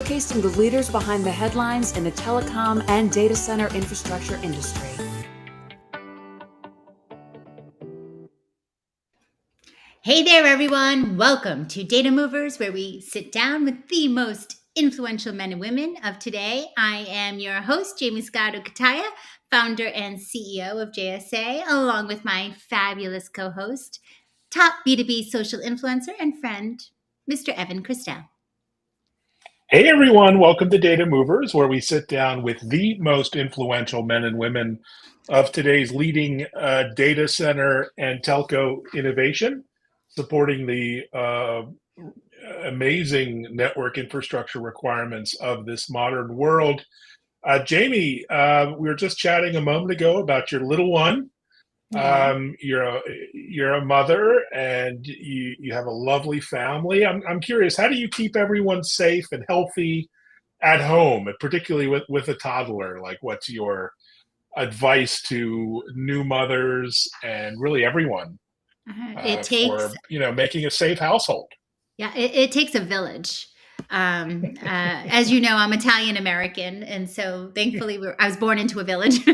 showcasing the leaders behind the headlines in the telecom and data center infrastructure industry. Hey there, everyone. Welcome to Data Movers, where we sit down with the most influential men and women of today. I am your host, Jamie Scotto-Kataya, founder and CEO of JSA, along with my fabulous co-host, top B2B social influencer and friend, Mr. Evan Christel. Hey everyone, welcome to Data Movers, where we sit down with the most influential men and women of today's leading data center and telco innovation, supporting the amazing network infrastructure requirements of this modern world. Jamie, we were just chatting a moment ago about your little one. Yeah. You're a mother and you have a lovely family. I'm curious, how do you keep everyone safe and healthy at home, and particularly with a toddler? Like, what's your advice to new mothers and really everyone It takes, for making a safe household? Yeah, it takes a village. As you know, I'm Italian American, and so thankfully I was born into a village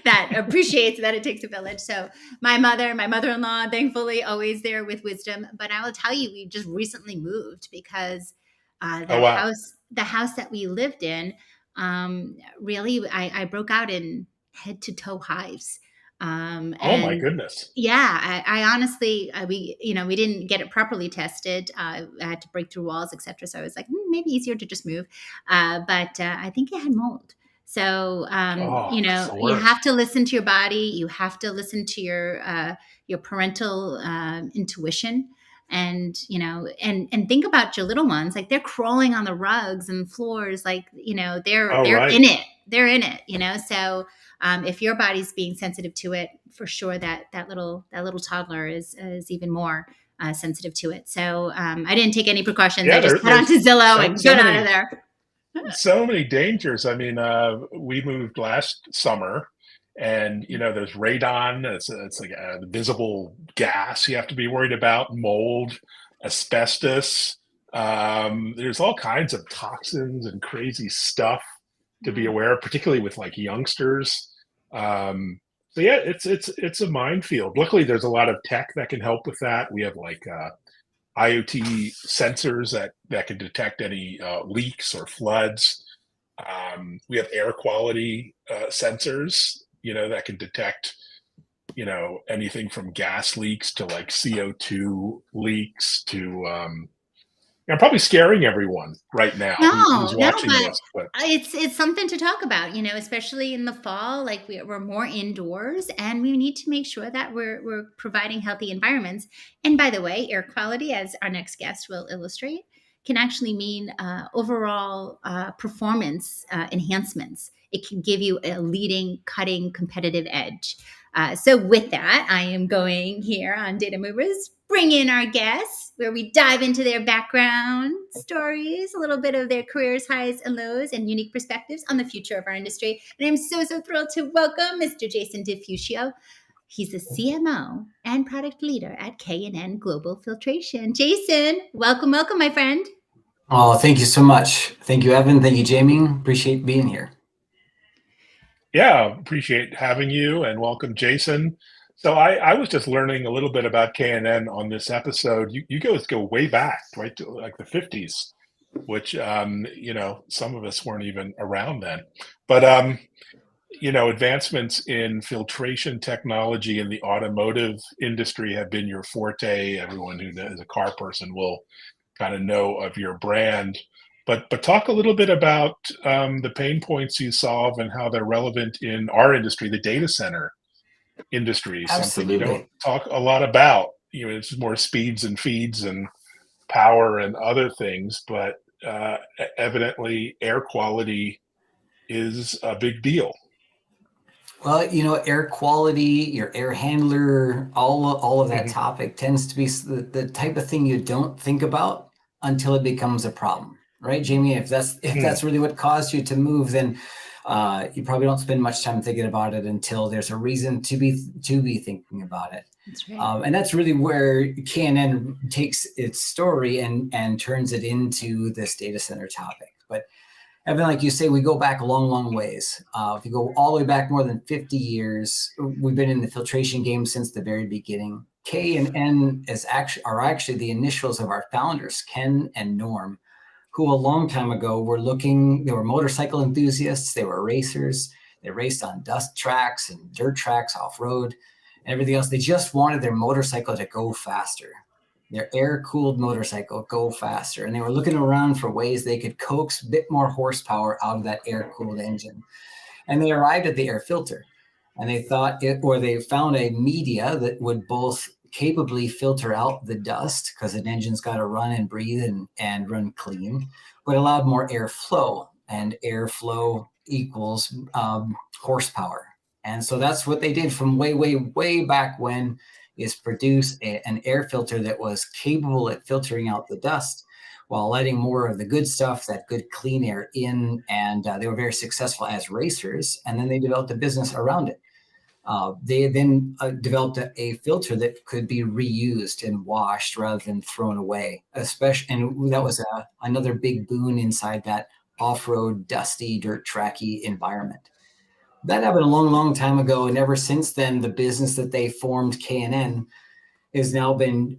that appreciates that it takes a village. So my mother-in-law, thankfully, always there with wisdom. But I will tell you, we just recently moved because Oh, wow. the house that we lived in, really, I broke out in head to toe hives. Oh my And goodness. yeah, I honestly, we didn't get it properly tested. I had to break through walls, etc. So I was like, maybe easier to just move. But I think it had mold. So Oh, that's the you worst. have to listen to your body. You have to listen to your parental intuition, and and think about your little ones. Like, they're crawling on the rugs and floors. Like, Oh, they're right. in it. They're in it. So if your body's being sensitive to it, for sure that little toddler is even more sensitive to it. So I didn't take any precautions. I Yeah, just got there's onto Zillow so and so got out of many there. so many dangers. I mean, we moved last summer, and there's radon. It's like a visible gas you have to be worried about. Mold, asbestos. There's all kinds of toxins and crazy stuff to be Yeah. aware of, particularly with like youngsters. So yeah, it's a minefield. Luckily, there's a lot of tech that can help with that. We have like IoT sensors that can detect any leaks or floods. We have air quality sensors, that can detect, anything from gas leaks to like CO2 leaks to, I'm probably scaring everyone right now who's No, watching but this, but it's something to talk about, especially in the fall. Like, we're more indoors, and we need to make sure that we're providing healthy environments. And by the way, air quality, as our next guest will illustrate, can actually mean overall performance enhancements. It can give you a leading, cutting, competitive edge. So with that, I am going here on Data Movers, bring in our guests, where we dive into their background stories, a little bit of their careers, highs and lows, and unique perspectives on the future of our industry. And I'm so thrilled to welcome Mr. Jason DiFuccia. He's the CMO and product leader at K&N Global Filtration. Jason, welcome, my friend. Oh, thank you so much. Thank you, Evan. Thank you, Jamie. Appreciate being here. yeah, appreciate having you, and welcome, Jason. So I was just learning a little bit about K&N on this episode. You guys go way back, right, to like the 50s, which some of us weren't even around then. But advancements in filtration technology in the automotive industry have been your forte. Everyone who is a car person will kind of know of your brand. But talk a little bit about the pain points you solve and how they're relevant in our industry, the data center industry, something you don't Absolutely. talk a lot about. It's more speeds and feeds and power and other things, but evidently air quality is a big deal. Well, air quality, your air handler, all of that Mhm. topic tends to be the type of thing you don't think about until it becomes a problem, right, Jamie? If that's really what caused you to move, then You probably don't spend much time thinking about it until there's a reason to be thinking about it. That's right. And that's really where K&N takes its story and turns it into this data center topic. But Evan, like you say, we go back a long, long ways. If you go all the way back more than 50 years, we've been in the filtration game since the very beginning. K and N are actually the initials of our founders, Ken and Norm, who a long time ago they were motorcycle enthusiasts, they were racers, they raced on dust tracks and dirt tracks off-road and everything else. They just wanted their motorcycle to go faster, their air-cooled motorcycle go faster. And they were looking around for ways they could coax a bit more horsepower out of that air-cooled engine. And they arrived at the air filter. And they they found a media that would both capably filter out the dust, because an engine's got to run and breathe and run clean, but allowed more airflow, and airflow equals horsepower. And so that's what they did from way, way, way back when, is produce an air filter that was capable at filtering out the dust while letting more of the good stuff, that good clean air in. And they were very successful as racers. And then they developed a business around it. They then developed a filter that could be reused and washed rather than thrown away, and that was another big boon inside that off-road, dusty, dirt tracky environment. That happened a long, long time ago, and ever since then, the business that they formed, K&N, has now been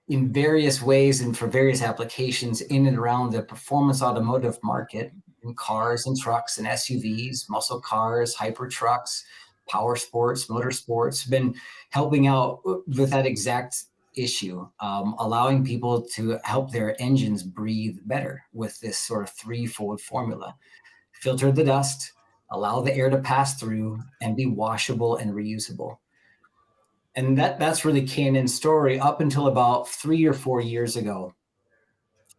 in various ways and for various applications in and around the performance automotive market, in cars and trucks and SUVs, muscle cars, hyper trucks, power sports, motorsports, been helping out with that exact issue, allowing people to help their engines breathe better with this sort of threefold formula. Filter the dust, allow the air to pass through, and be washable and reusable. And that's really K&N's story up until about 3 or 4 years ago.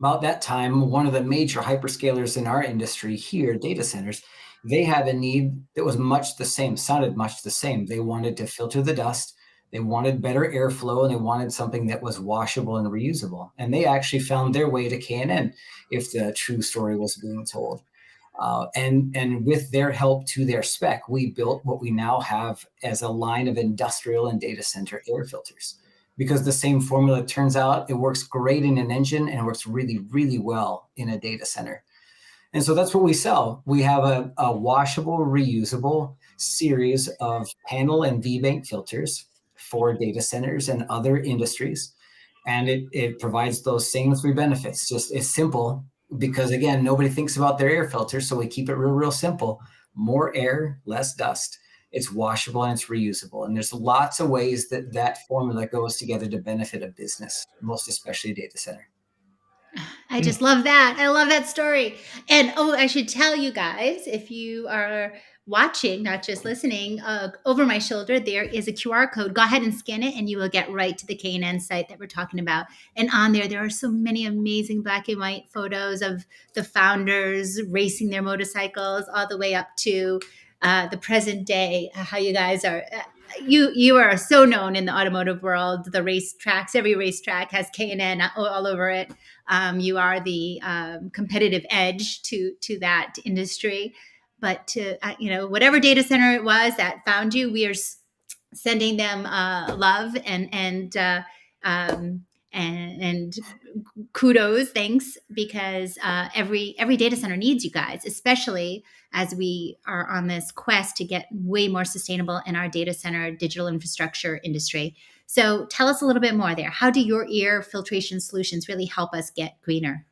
About that time, one of the major hyperscalers in our industry here, data centers, they had a need that was much the same, sounded much the same. They wanted to filter the dust, they wanted better airflow, and they wanted something that was washable and reusable. And they actually found their way to K&N, if the true story was being told. And with their help to their spec, we built what we now have as a line of industrial and data center air filters. Because the same formula, turns out, it works great in an engine and it works really, really well in a data center. And so that's what we sell. We have a washable, reusable series of panel and V-bank filters for data centers and other industries. And it provides those same three benefits. Just it's simple, because again, nobody thinks about their air filter, so we keep it real, real simple. More air, less dust. It's washable and it's reusable. And there's lots of ways that formula goes together to benefit a business, most especially a data center. I just love that. I love that story. And I should tell you guys, if you are watching, not just listening, over my shoulder, there is a QR code. Go ahead and scan it and you will get right to the K&N site that we're talking about. And on there are so many amazing black and white photos of the founders racing their motorcycles all the way up to the present day, how you guys are. You are so known in the automotive world. The racetracks, every racetrack has K&N all over it. You are the competitive edge to that industry. But to whatever data center it was that found you, we are sending them love and kudos, thanks, because every data center needs you guys, especially as we are on this quest to get way more sustainable in our data center digital infrastructure industry. So tell us a little bit more there. How do your air filtration solutions really help us get greener?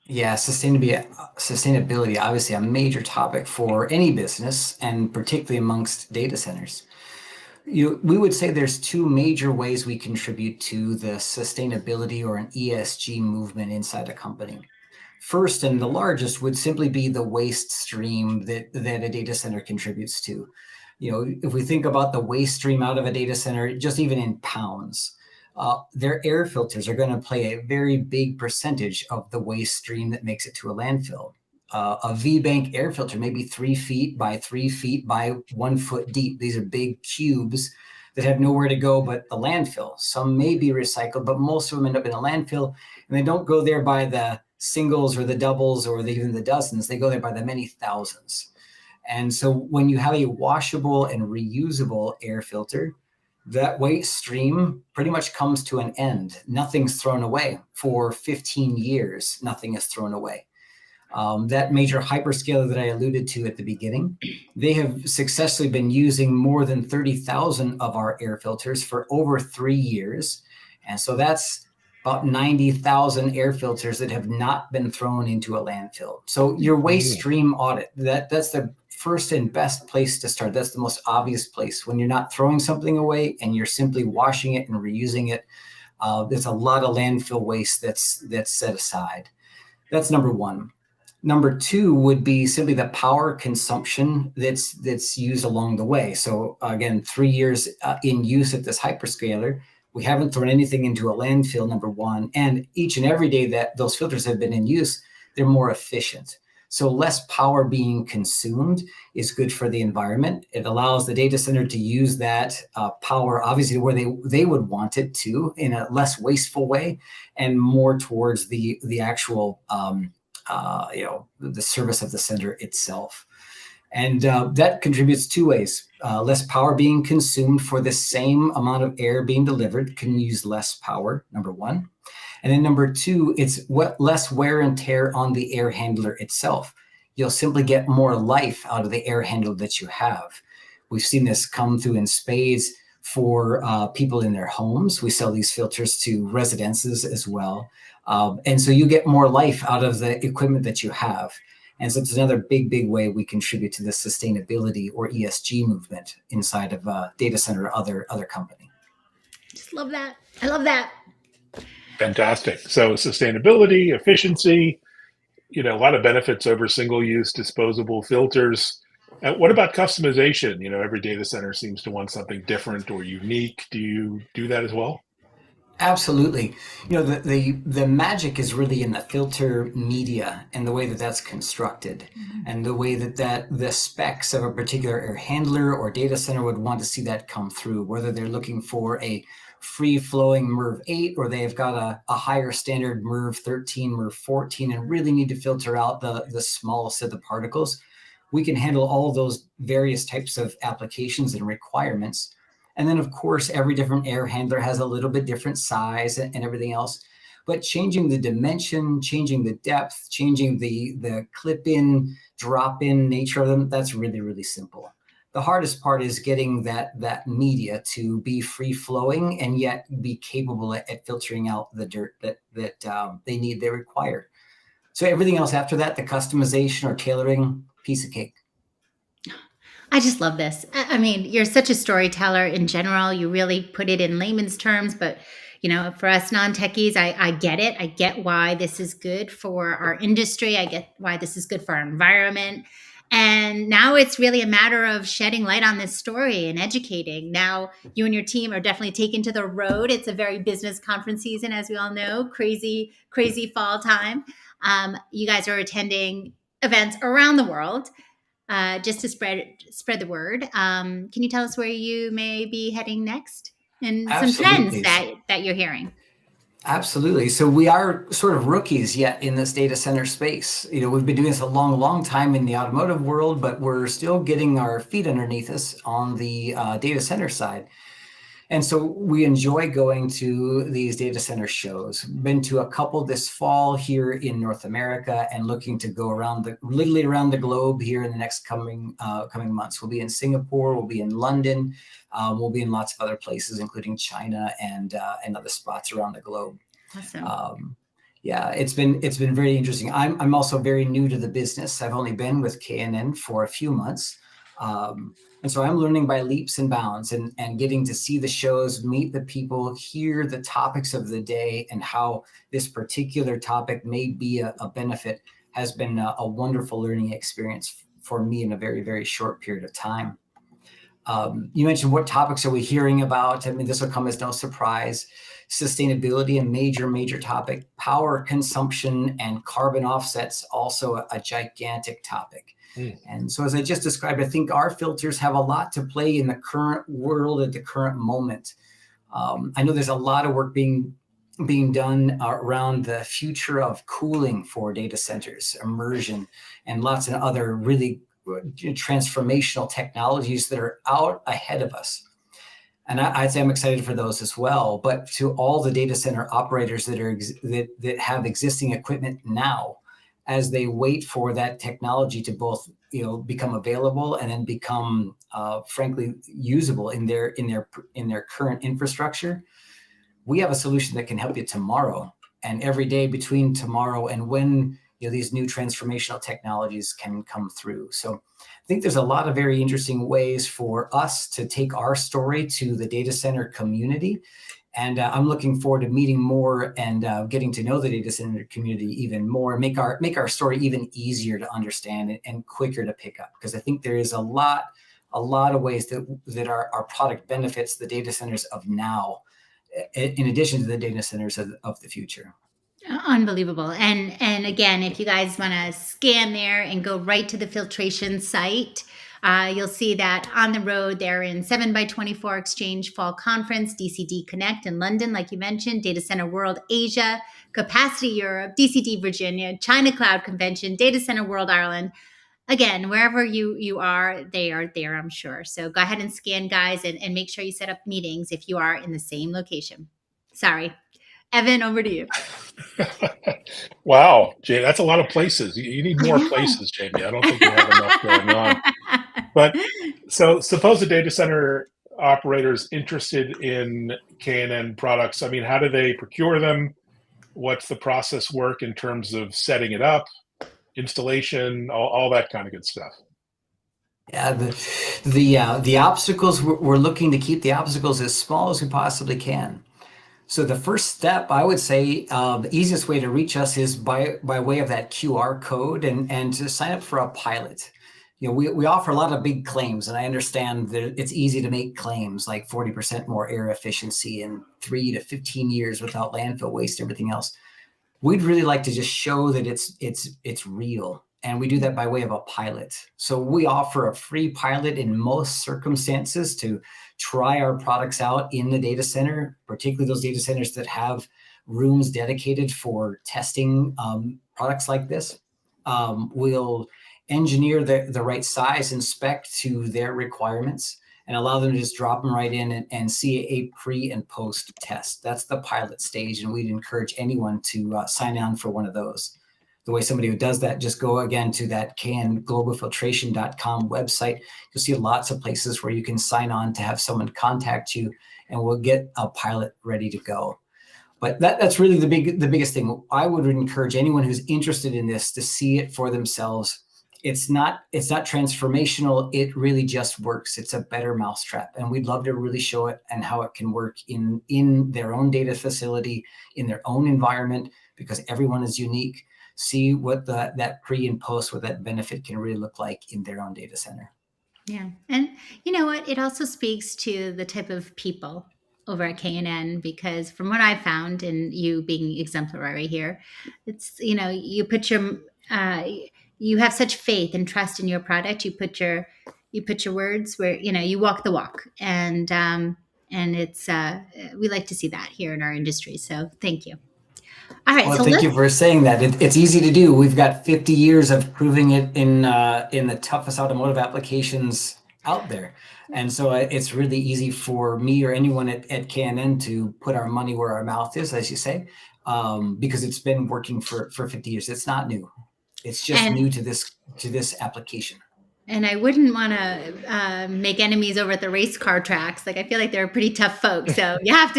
Yeah, sustainability, obviously a major topic for any business, and particularly amongst data centers. We would say there's two major ways we contribute to the sustainability or an ESG movement inside a company. First, and the largest, would simply be the waste stream that a data center contributes to. If we think about the waste stream out of a data center, just even in pounds, their air filters are going to play a very big percentage of the waste stream that makes it to a landfill. A V-bank air filter, maybe 3 feet by 3 feet by 1 foot deep. These are big cubes that have nowhere to go but the landfill. Some may be recycled, but most of them end up in a landfill, and they don't go there by the singles or the doubles or even the dozens. They go there by the many thousands. And so when you have a washable and reusable air filter, that waste stream pretty much comes to an end. Nothing's thrown away. For 15 years, nothing is thrown away. That major hyperscaler that I alluded to at the beginning, they have successfully been using more than 30,000 of our air filters for over 3 years. And so that's about 90,000 air filters that have not been thrown into a landfill. So your waste stream audit, that's the first and best place to start. That's the most obvious place. When you're not throwing something away and you're simply washing it and reusing it, there's a lot of landfill waste that's set aside. That's number one. Number two would be simply the power consumption that's used along the way. So again, 3 years in use at this hyperscaler, we haven't thrown anything into a landfill, number one. And each and every day that those filters have been in use, they're more efficient. So less power being consumed is good for the environment. It allows the data center to use that power, obviously, where they would want it to, in a less wasteful way, and more towards the actual the service of the center itself. And that contributes two ways. Less power being consumed for the same amount of air being delivered, can use less power, number one. And then number two, it's less wear and tear on the air handler itself. You'll simply get more life out of the air handler that you have. We've seen this come through in spades for people in their homes. We sell these filters to residences as well. And so you get more life out of the equipment that you have. And so it's another big way we contribute to the sustainability or ESG movement inside of a data center or other company. Just love that. I love that. Fantastic. So sustainability, efficiency, a lot of benefits over single-use disposable filters. What about customization? Every data center seems to want something different or unique. Do you do that as well? Absolutely. The magic is really in the filter media and the way that that's constructed, and the way that the specs of a particular air handler or data center would want to see that come through, whether they're looking for a free-flowing MERV 8 or they've got a higher standard MERV 13, MERV 14, and really need to filter out the smallest of the particles. We can handle all of those various types of applications and requirements. And then, of course, every different air handler has a little bit different size and everything else. But changing the dimension, changing the depth, changing the clip-in, drop-in nature of them, that's really, really simple. The hardest part is getting that media to be free-flowing and yet be capable at filtering out the dirt that they require. So everything else after that, the customization or tailoring, piece of cake. I just love this. I mean, you're such a storyteller in general. You really put it in layman's terms, but for us non-techies, I get it. I get why this is good for our industry. I get why this is good for our environment. And now it's really a matter of shedding light on this story and educating. Now you and your team are definitely taken to the road. It's a very business conference season, as we all know, crazy fall time. You guys are attending events around the world. Just to spread the word. Can you tell us where you may be heading next and Absolutely. some trends that you're hearing? Absolutely. So we are sort of rookies yet in this data center space. We've been doing this a long time in the automotive world, but we're still getting our feet underneath us on the data center side. And so we enjoy going to these data center shows. Been to a couple this fall here in North America and looking to go literally around the globe here in the next coming months. We'll be in Singapore, we'll be in London, we'll be in lots of other places, including China and other spots around the globe. Awesome. Yeah, it's been very interesting. I'm also very new to the business. I've only been with K&N for a few months. And so I'm learning by leaps and bounds and getting to see the shows, meet the people, hear the topics of the day, and how this particular topic may be a benefit has been a wonderful learning experience for me in a very, very short period of time. You mentioned what topics are we hearing about? I mean, this will come as no surprise. Sustainability, a major topic. Power consumption and carbon offsets, also a gigantic topic. And so as I just described, I think our filters have a lot to play in the current world at the current moment. I know there's a lot of work being being done around the future of cooling for data centers, immersion, and lots of other really transformational technologies that are out ahead of us. And I'd say I'm excited for those as well. But to all the data center operators that have existing equipment now, as they wait for that technology to both become available and then become frankly usable in their current infrastructure, we have a solution that can help you tomorrow and every day between tomorrow and when these new transformational technologies can come through. So I think there's a lot of very interesting ways for us to take our story to the data center community. And I'm looking forward to meeting more and getting to know the data center community even more, and make our story even easier to understand and quicker to pick up. Because I think there is a lot of ways that our product benefits the data centers of now, in addition to the data centers of the future. Unbelievable. And again, if you guys want to scan there and go right to the filtration site, you'll see that on the road they're in 7x24 Exchange Fall Conference, DCD Connect in London, like you mentioned, Data Center World Asia, Capacity Europe, DCD Virginia, China Cloud Convention, Data Center World Ireland. Again, wherever you are, they are there, I'm sure. So go ahead and scan, guys, and make sure you set up meetings if you are in the same location. Sorry. Evan, over to you. Wow, Jay, that's a lot of places. You need more places, Jamie. I don't think you have enough going on. But so suppose a data center operator is interested in K&N products. I mean, how do they procure them? What's the process work in terms of setting it up, installation, all that kind of good stuff? Yeah, the obstacles, we're looking to keep the obstacles as small as we possibly can. So the first step, I would say, the easiest way to reach us is by way of that QR code and to sign up for a pilot. We offer a lot of big claims, and I understand that it's easy to make claims like 40% more air efficiency in 3 to 15 years without landfill waste, everything else. We'd really like to just show that it's real. And we do that by way of a pilot. So we offer a free pilot in most circumstances to try our products out in the data center, particularly those data centers that have rooms dedicated for testing products like this. We'll engineer the right size and spec to their requirements and allow them to just drop them right in and see a pre and post test. That's the pilot stage, and we'd encourage anyone to sign on for one of those. The way somebody who does that, just go again to that KNGlobalFiltration.com website. You'll see lots of places where you can sign on to have someone contact you, and we'll get a pilot ready to go. But that's really the biggest thing. I would encourage anyone who's interested in this to see it for themselves. It's not transformational. It really just works. It's a better mousetrap, and we'd love to really show it and how it can work in their own data facility, in their own environment, because everyone is unique. See what that pre and post, what that benefit can really look like in their own data center. Yeah. And you know what? It also speaks to the type of people over at K&N, because from what I've found, and you being exemplary here, it's, you put your, you have such faith and trust in your product. You put your words where, you walk the walk, and it's, we like to see that here in our industry. So thank you. All right. Well, so thank you for saying that. It's easy to do. We've got 50 years of proving it in the toughest automotive applications out there. And so it's really easy for me or anyone at K&N to put our money where our mouth is, as you say, because it's been working for 50 years. It's not new. It's just new to this application. And I wouldn't want to make enemies over at the race car tracks. Like, I feel like they're pretty tough folks. So you have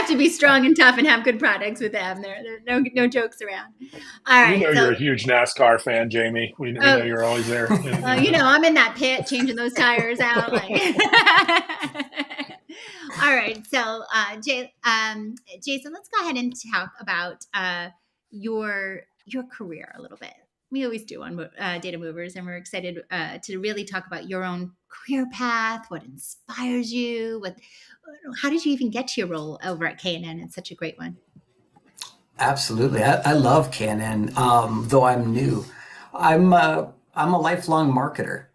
to be strong and tough and have good products with them. There are no jokes around. All right. You're a huge NASCAR fan, Jamie. We know you're always there. I'm in that pit changing those tires out. All right. So, Jason, let's go ahead and talk about your career a little bit. We always do on Data Movers, and we're excited to really talk about your own career path, what inspires you, how did you even get to your role over at K&N? It's such a great one. Absolutely. I love K&N, though I'm new. I'm a lifelong marketer.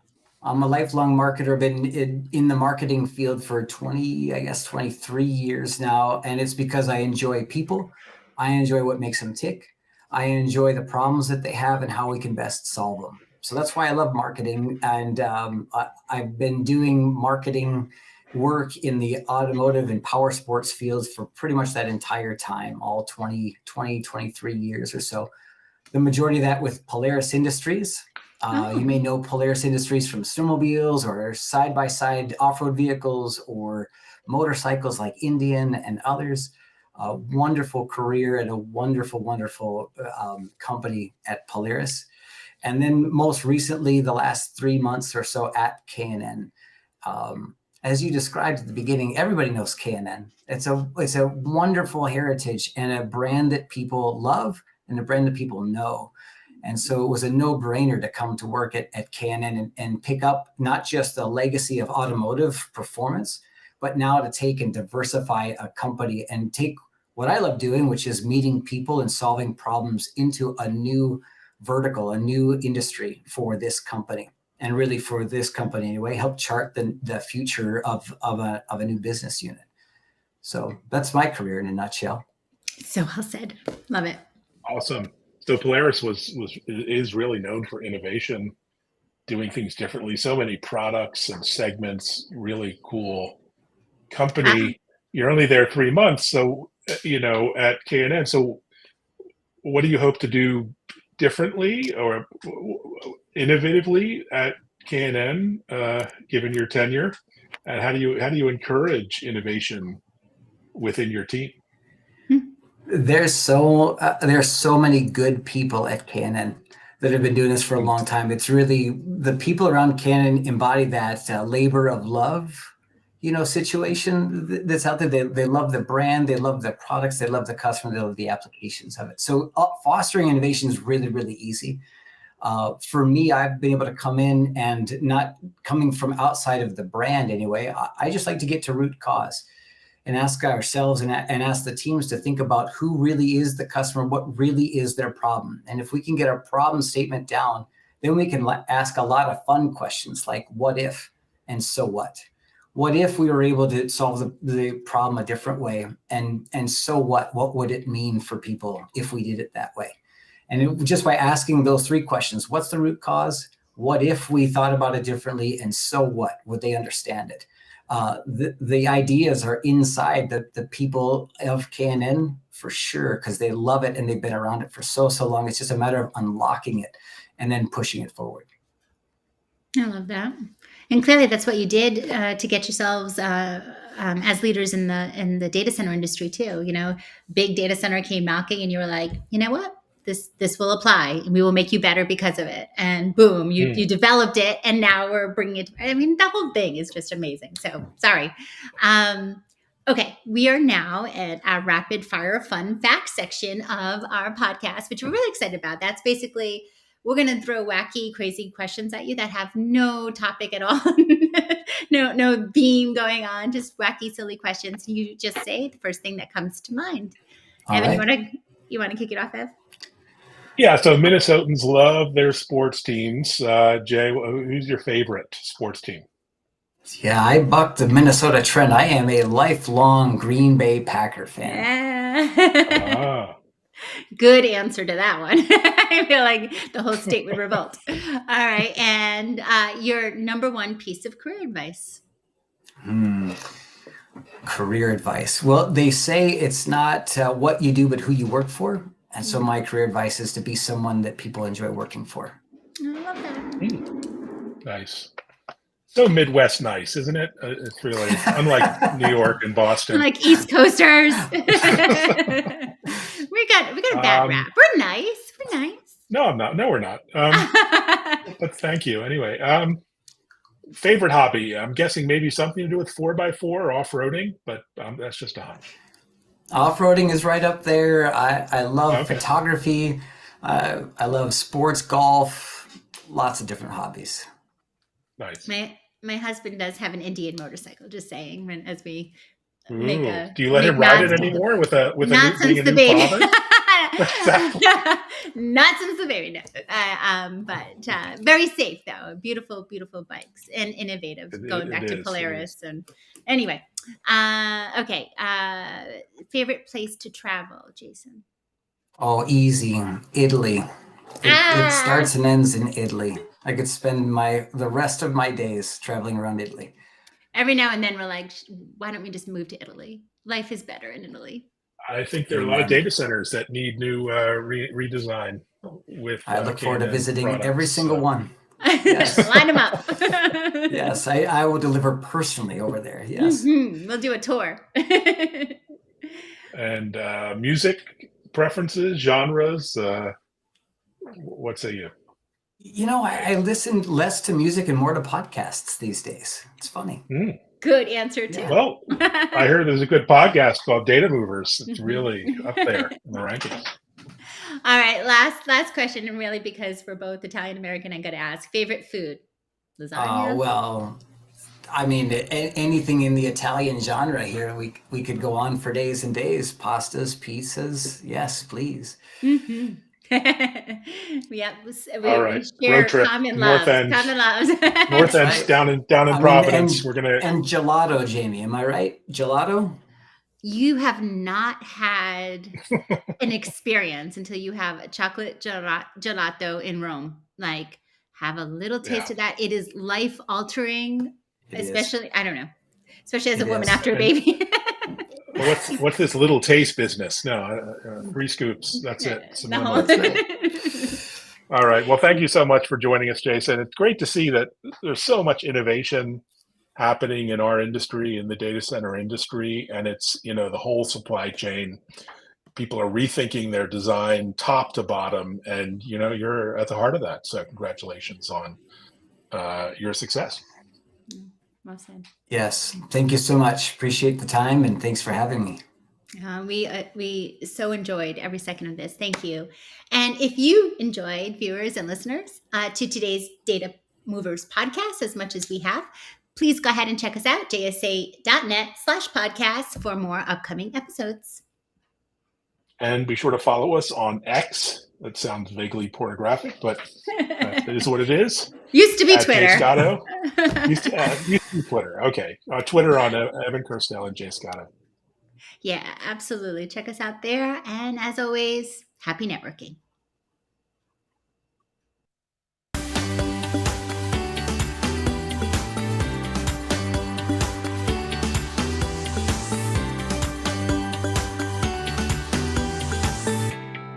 I'm a lifelong marketer, been in the marketing field for 23 years now. And it's because I enjoy people. I enjoy what makes them tick. I enjoy the problems that they have and how we can best solve them. So that's why I love marketing. And I've been doing marketing work in the automotive and power sports fields for pretty much that entire time, all 23 years or so. The majority of that with Polaris Industries. You may know Polaris Industries from snowmobiles or side-by-side off-road vehicles or motorcycles like Indian and others. A wonderful career and a wonderful, wonderful company at Polaris. And then most recently, the last 3 months or so at K&N. As you described at the beginning, everybody knows K&N. It's a wonderful heritage and a brand that people love and a brand that people know. And so it was a no-brainer to come to work at K&N and pick up not just the legacy of automotive performance, but now to take and diversify a company and take what I love doing, which is meeting people and solving problems, into a new vertical, a new industry for this company. And really for this company anyway, help chart the future of a new business unit. So that's my career in a nutshell. So well said. Love it. Awesome. So Polaris is really known for innovation, doing things differently. So many products and segments. Really cool company. You're only there 3 months, so at K&N. So what do you hope to do differently or innovatively at K&N, given your tenure? And how do you encourage innovation within your team? There's so many good people at K&N that have been doing this for a long time. It's really the people around K&N embody that labor of love, situation that's out there. They love the brand, they love the products, they love the customer, they love the applications of it. So fostering innovation is really, really easy. For me, I've been able to come in and not coming from outside of the brand anyway. I just like to get to root cause and ask ourselves and ask the teams to think about who really is the customer, what really is their problem. And if we can get a problem statement down, then we can ask a lot of fun questions like what if and so what? What if we were able to solve the problem a different way? And so what? What would it mean for people if we did it that way? And just by asking those 3 questions, what's the root cause? What if we thought about it differently? And so what? Would they understand it? The ideas are inside the people of K&N for sure, because they love it and they've been around it for so long. It's just a matter of unlocking it and then pushing it forward. I love that. And clearly that's what you did to get yourselves as leaders in the data center industry too. Big data center came knocking and you were like, you know what? This will apply and we will make you better because of it. And boom, you developed it and now we're bringing it. I mean, the whole thing is just amazing. So sorry. Okay. We are now at our rapid fire fun fact section of our podcast, which we're really excited about. That's basically, we're going to throw wacky, crazy questions at you that have no topic at all. no theme going on, just wacky, silly questions. You just say the first thing that comes to mind. All Evan, right. you want to kick it off, Ev? Yeah, so Minnesotans love their sports teams. Jay, who's your favorite sports team? Yeah, I bucked the Minnesota trend. I am a lifelong Green Bay Packer fan. Yeah. Good answer to that one. I feel like the whole state would revolt. All right. And your number 1 piece of career advice? Career advice. Well, they say it's not what you do, but who you work for. And so my career advice is to be someone that people enjoy working for. I love that. Nice. So Midwest nice, isn't it? It's really unlike New York and Boston. Like East Coasters. we got a bad rap. We're nice. We're nice. No, I'm not. No, we're not. But thank you. Anyway, favorite hobby? I'm guessing maybe something to do with 4x4 or off-roading, but that's just a hunch. Off-roading is right up there. I love photography. I love sports, golf, lots of different hobbies. Nice. My husband does have an Indian motorcycle, just saying, as we do you let him ride it anymore with a not new, being since a the new baby. father? Exactly. Not since the very no. But very safe though. Beautiful, beautiful bikes and innovative. Going back to Polaris and anyway. Okay. Favorite place to travel, Jason? Oh, easy. Italy. It starts and ends in Italy. I could spend the rest of my days traveling around Italy. Every now and then we're like, why don't we just move to Italy? Life is better in Italy. I think there are a lot of data centers that need new redesign with I look forward to visiting products, every single one. Yes. Line them up. Yes, I will deliver personally over there. Yes. Mm-hmm. We'll do a tour. And music preferences, genres, what say you? I listen less to music and more to podcasts these days. It's funny. Good answer too. Well, I heard there's a good podcast called Data Movers. It's really up there in the rankings. All right, last question, and really because we're both Italian American, I got to ask: favorite food? Lasagna. Well, I mean, anything in the Italian genre here. We could go on for days and days. Pastas, pizzas. Yes, please. Mm-hmm. Yeah, all right. Share Road trip. common North loves. End. Common loves. North End's down in Providence. We're gonna and gelato, Jamie. Am I right? Gelato. You have not had an experience until you have a chocolate gelato in Rome. Like, have a little taste of that. It is life altering, especially, I don't know, especially as a woman after a baby. What's this little taste business? No, 3 scoops. That's it. No. All right. Well, thank you so much for joining us, Jason. It's great to see that there's so much innovation happening in our industry, in the data center industry, and it's, the whole supply chain. People are rethinking their design top to bottom, and, you're at the heart of that. So congratulations on your success. Well said. Yes. Thank you so much. Appreciate the time, and thanks for having me. We so enjoyed every second of this. Thank you. And if you enjoyed, viewers and listeners, to today's Data Movers podcast as much as we have, please go ahead and check us out, jsa.net/podcast for more upcoming episodes. And be sure to follow us on X. That sounds vaguely pornographic, but it is what it is. Used to be Twitter. Jay Scotto. Used to be Twitter. Okay. Twitter on Evan Kirstel and Jay Scotto. Yeah, absolutely. Check us out there. And as always, happy networking.